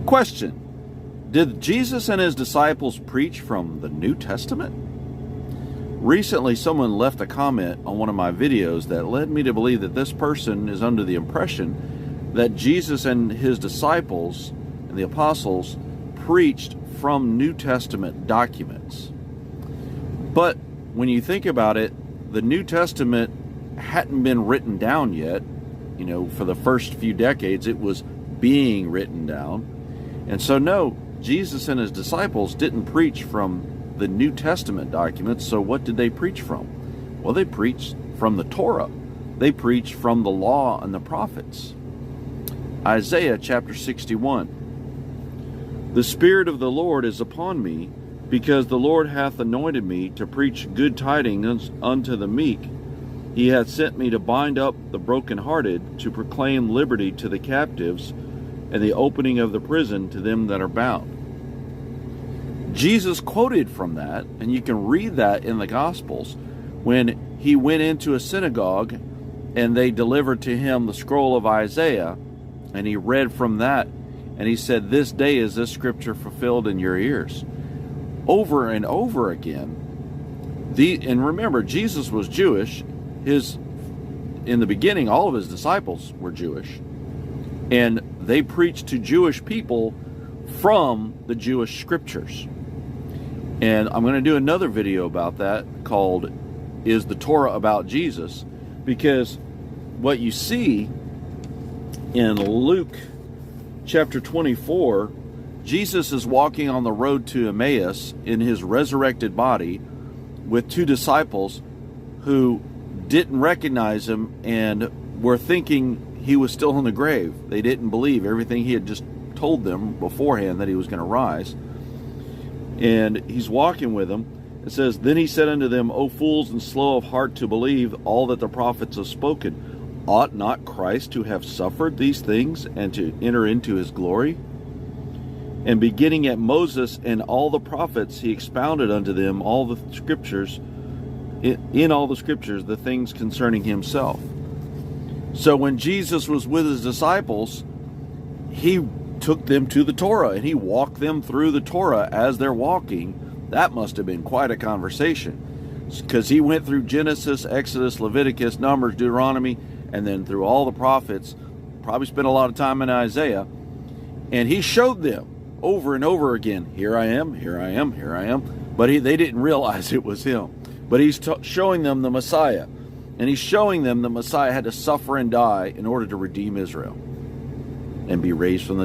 Question: did Jesus and his disciples preach from the New Testament? Recently, someone left a comment on one of my videos that led me to believe that this person is under the impression that Jesus and his disciples and the apostles preached from New Testament documents. But when you think about it, the New Testament hadn't been written down yet. For the first few decades, it was being written down. And so, no, Jesus and his disciples didn't preach from the New Testament documents. So what did they preach from? Well, they preached from the Torah. They preached from the law and the prophets. Isaiah chapter 61. The Spirit of the Lord is upon me, because the Lord hath anointed me to preach good tidings unto the meek. He hath sent me to bind up the brokenhearted, to proclaim liberty to the captives, and the opening of the prison to them that are bound. Jesus quoted from that, and you can read that in the Gospels, when he went into a synagogue and they delivered to him the scroll of Isaiah, and he read from that, and he said, "This day is this scripture fulfilled in your ears." Over and over again. And remember, Jesus was Jewish. In the beginning, all of his disciples were Jewish. And they preached to Jewish people from the Jewish scriptures. And I'm going to do another video about that called, Is the Torah About Jesus? Because what you see in Luke chapter 24, Jesus is walking on the road to Emmaus in his resurrected body with two disciples who didn't recognize him and were thinking he was still in the grave. They didn't believe everything he had just told them beforehand, that he was going to rise. And he's walking with them. It says, "Then he said unto them, O fools and slow of heart to believe all that the prophets have spoken. Ought not Christ to have suffered these things and to enter into his glory? And beginning at Moses and all the prophets, he expounded unto them all the scriptures, in all the scriptures, the things concerning himself." So when Jesus was with his disciples, he took them to the Torah and he walked them through the Torah as they're walking. That must have been quite a conversation, because he went through Genesis, Exodus, Leviticus, Numbers, Deuteronomy, and then through all the prophets. Probably spent a lot of time in Isaiah, and he showed them over and over again, here I am, here I am, here I am. But they didn't realize it was him. But he's showing them the Messiah. And he's showing them the Messiah had to suffer and die in order to redeem Israel and be raised from the dead.